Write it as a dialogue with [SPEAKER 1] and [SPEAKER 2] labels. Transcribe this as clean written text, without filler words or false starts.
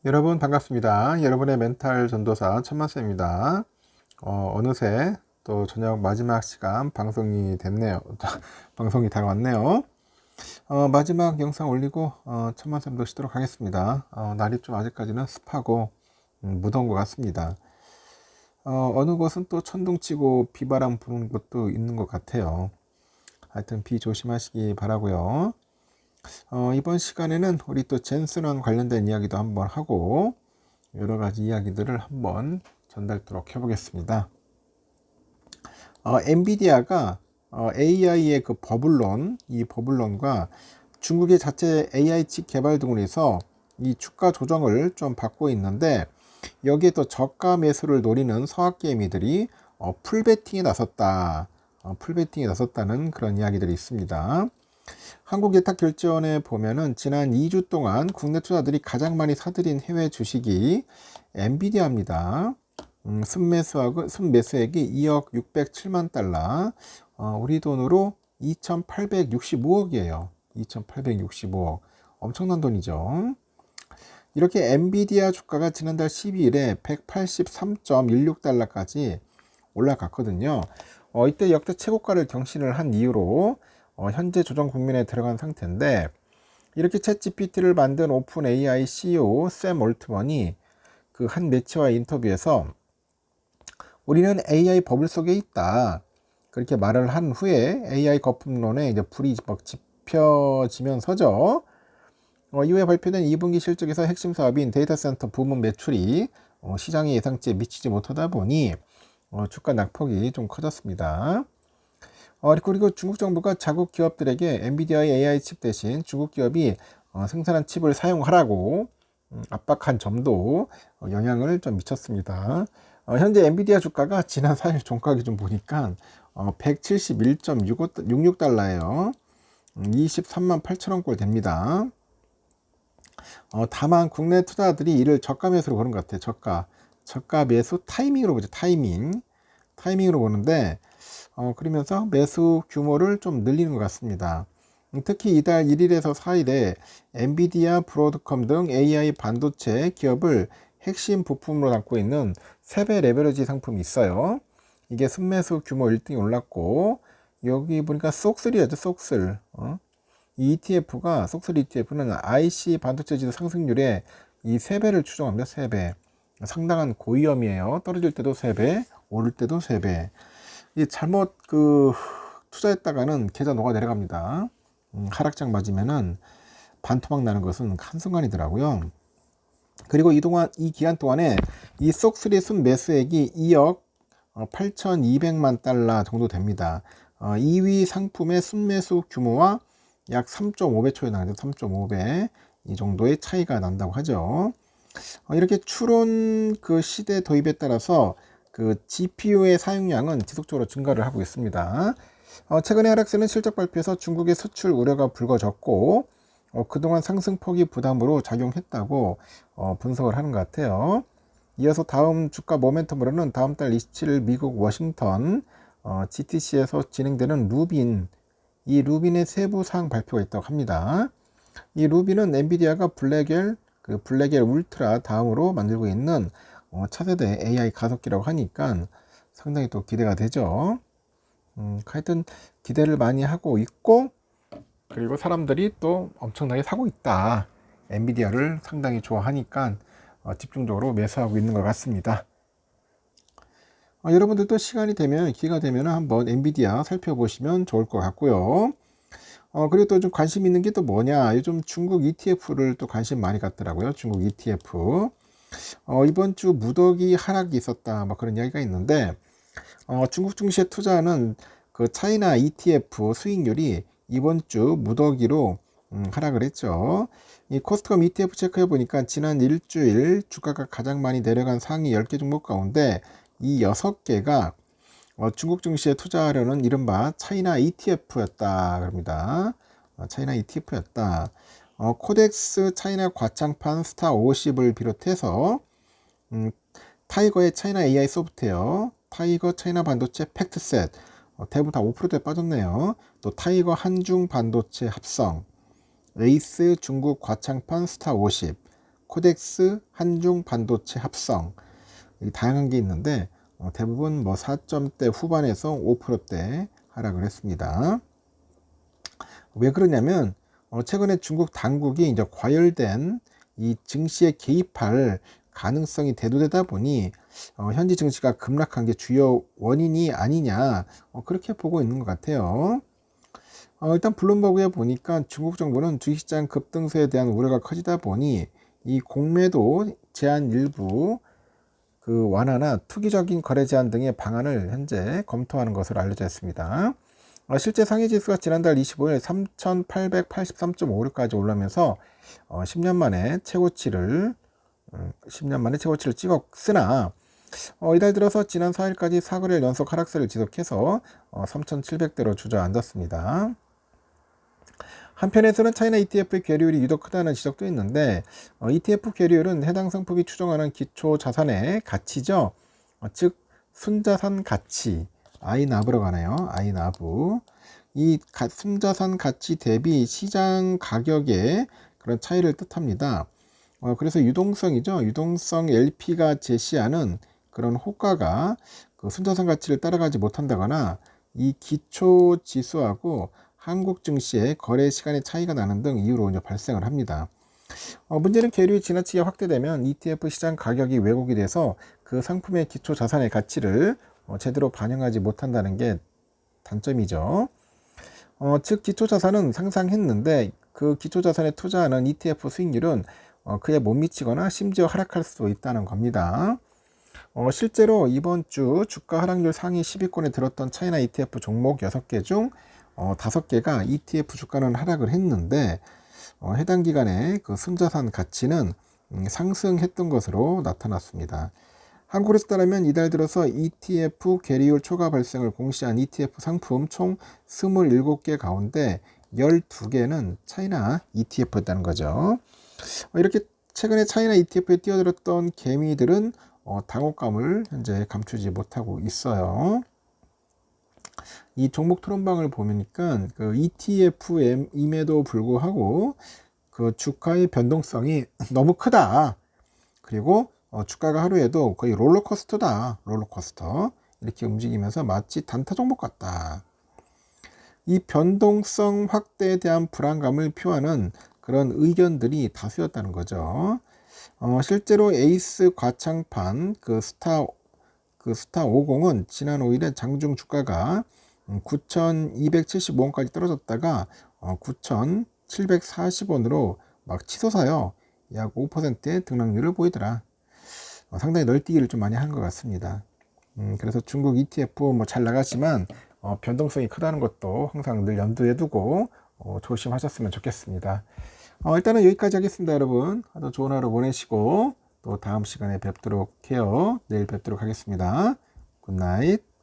[SPEAKER 1] 여러분 반갑습니다. 여러분의 멘탈 전도사 천만쌤입니다. 어느새 또 저녁 마지막 시간 방송이 됐네요. 방송이 다가왔네요. 마지막 영상 올리고 천만쌤도 쉬도록 하겠습니다. 날이 좀 아직까지는 습하고 무더운 것 같습니다. 어느 곳은 또 천둥치고 비바람 부는 곳도 있는 것 같아요. 하여튼 비 조심하시기 바라고요. 이번 시간에는 우리 또 젠슨원 관련된 이야기도 한번 하고 여러 가지 이야기들을 한번 전달토록 해보겠습니다. 엔비디아가 AI의 그 버블론, 이 버블론과 중국의 자체 AI 칩 개발 등으로 해서 이 주가 조정을 좀 받고 있는데 여기에 또 저가 매수를 노리는 서학개미들이 풀베팅에 나섰다. 풀베팅에 나섰다는 그런 이야기들이 있습니다. 한국예탁결제원에 보면은 지난 2주 동안 국내 투자들이 가장 많이 사들인 해외 주식이 엔비디아입니다. 순매수액이 2억 607만 달러, 우리 돈으로 2,865억이에요. 2,865억. 엄청난 돈이죠. 이렇게 엔비디아 주가가 지난달 12일에 183.16달러까지 올라갔거든요. 이때 역대 최고가를 경신을 한 이후로 현재 조정 국면에 들어간 상태인데, 이렇게 챗 GPT를 만든 오픈 AI CEO 샘 올트먼이 그 한 매체와의 인터뷰에서 우리는 AI 버블 속에 있다, 그렇게 말을 한 후에 AI 거품론에 이제 불이 막 지펴지면서죠. 이후에 발표된 2분기 실적에서 핵심 사업인 데이터 센터 부문 매출이 시장의 예상치에 미치지 못하다 보니 주가 낙폭이 좀 커졌습니다. 그리고 중국 정부가 자국 기업들에게 엔비디아의 AI 칩 대신 중국 기업이 생산한 칩을 사용하라고 압박한 점도 영향을 좀 미쳤습니다. 현재 엔비디아 주가가 지난 4일 종가 기준 보니까 171.66달러예요. 23만 8천원 꼴 됩니다. 다만 국내 투자들이 이를 저가 매수로 보는 것 같아요. 저가 매수 타이밍으로 보죠. 타이밍으로 보는데 그러면서 매수 규모를 좀 늘리는 것 같습니다. 특히 이달 1일에서 4일에 엔비디아, 브로드컴 등 AI 반도체 기업을 핵심 부품으로 담고 있는 세배 레버리지 상품이 있어요. 이게 순매수 규모 1등이 올랐고, 여기 보니까 쏙슬이죠. 쏙슬. 이 ETF가, 쏙슬 ETF는 IC 반도체 지수 상승률에 이 3배를 추정합니다. 3배. 상당한 고위험이에요. 떨어질 때도 3배, 오를 때도 3배. 이 잘못 투자했다가는 계좌 녹아 내려갑니다. 하락장 맞으면은 반토막 나는 것은 한순간이더라고요. 그리고 이 기간 동안에 이 쏙3 순 매수액이 2억 8,200만 달러 정도 됩니다. 2위 상품의 순매수 규모와 약 3.5배 초에 나가죠. 3.5배 이 정도의 차이가 난다고 하죠. 이렇게 추론 그 시대 도입에 따라서 그 GPU의 사용량은 지속적으로 증가를 하고 있습니다. 최근에 하락세는 실적 발표에서 중국의 수출 우려가 불거졌고 그동안 상승폭이 부담으로 작용했다고 분석을 하는 것 같아요. 이어서 다음 주가 모멘텀으로는 다음 달 27일 미국 워싱턴 GTC에서 진행되는 이 루빈의 세부 사항 발표가 있다고 합니다. 이 루빈은 엔비디아가 블랙엘 울트라 다음으로 만들고 있는 차세대 AI 가속기라고 하니까 상당히 또 기대가 되죠. 하여튼 기대를 많이 하고 있고, 그리고 사람들이 또 엄청나게 사고 있다. 엔비디아를 상당히 좋아하니까 집중적으로 매수하고 있는 것 같습니다. 여러분들도 시간이 되면, 기회가 되면 한번 엔비디아 살펴보시면 좋을 것 같고요. 그리고 또 좀 관심 있는 게 또 뭐냐, 요즘 중국 ETF를 또 관심 많이 갖더라고요. 중국 ETF. 이번 주 무더기 하락이 있었다, 뭐 그런 이야기가 있는데, 중국 증시에 투자하는 그 차이나 ETF 수익률이 이번 주 무더기로 하락을 했죠. 이 코스트컴 ETF 체크해 보니까 지난 일주일 주가가 가장 많이 내려간 상위 10개 종목 가운데 이 6개가 중국 증시에 투자하려는 이른바 차이나 ETF였다 그럽니다. 차이나 ETF였다. 코덱스 차이나 과창판 스타 50을 비롯해서 타이거의 차이나 AI 소프트웨어, 타이거 차이나 반도체 팩트셋, 대부분 다 5%대 빠졌네요. 또 타이거 한중 반도체 합성, 에이스 중국 과창판 스타 50, 코덱스, 한중 반도체 합성, 다양한 게 있는데 대부분 뭐 4점대 후반에서 5%대 하락을 했습니다. 왜 그러냐면 최근에 중국 당국이 이제 과열된 이 증시에 개입할 가능성이 대두되다 보니 현지 증시가 급락한 게 주요 원인이 아니냐 그렇게 보고 있는 것 같아요. 일단 블룸버그에 보니까 중국 정부는 주식시장 급등세에 대한 우려가 커지다 보니 이 공매도 제한 일부 그 완화나 투기적인 거래 제한 등의 방안을 현재 검토하는 것으로 알려져 있습니다. 실제 상해지수가 지난달 25일 3,883.56까지 올라오면서 10년 만에 최고치를 찍었으나 이달 들어서 지난 4일까지 4거래일 연속 하락세를 지속해서 3,700대로 주저앉았습니다. 한편에서는 차이나 ETF의 계류율이 유독 크다는 지적도 있는데 ETF 계류율은 해당 상품이 추정하는 기초 자산의 가치죠. 즉 순자산 가치 INAV라고 하네요. INAV. 이 순자산 가치 대비 시장 가격의 그런 차이를 뜻합니다. 그래서 유동성이죠. 유동성 LP가 제시하는 그런 호가가 그 순자산 가치를 따라가지 못한다거나 이 기초 지수하고 한국 증시의 거래 시간의 차이가 나는 등 이유로 이제 발생을 합니다. 문제는 계류이 지나치게 확대되면 ETF 시장 가격이 왜곡이 돼서 그 상품의 기초 자산의 가치를 제대로 반영하지 못한다는 게 단점이죠. 즉 기초 자산은 상승했는데 그 기초 자산에 투자하는 ETF 수익률은 그에 못 미치거나 심지어 하락할 수도 있다는 겁니다. 실제로 이번 주 주가 하락률 상위 10위권에 들었던 차이나 ETF 종목 6개 중 5개가 ETF 주가는 하락을 했는데 해당 기간에 그 순자산 가치는 상승했던 것으로 나타났습니다. 한국에서 따르면 이달 들어서 ETF 계류율 초과 발생을 공시한 ETF 상품 총 27개 가운데 12개는 차이나 ETF였다는 거죠. 이렇게 최근에 차이나 ETF에 뛰어들었던 개미들은 당혹감을 현재 감추지 못하고 있어요. 이 종목 토론방을 보니까 그 ETF임에도 불구하고 그 주가의 변동성이 너무 크다. 그리고 주가가 하루에도 거의 롤러코스터다. 롤러코스터. 이렇게 움직이면서 마치 단타 종목 같다. 이 변동성 확대에 대한 불안감을 표하는 그런 의견들이 다수였다는 거죠. 실제로 에이스 과창판 그 스타 50은 지난 5일에 장중 주가가 9,275원까지 떨어졌다가 9,740원으로 막 치솟아요. 약 5%의 등락률을 보이더라. 상당히 널뛰기를 좀 많이 한 것 같습니다. 그래서 중국 ETF 뭐 잘 나갔지만 변동성이 크다는 것도 항상 늘 염두에 두고 조심하셨으면 좋겠습니다. 일단은 여기까지 하겠습니다, 여러분. 하루 좋은 하루 보내시고 또 다음 시간에 뵙도록 해요. 내일 뵙도록 하겠습니다. 굿나잇.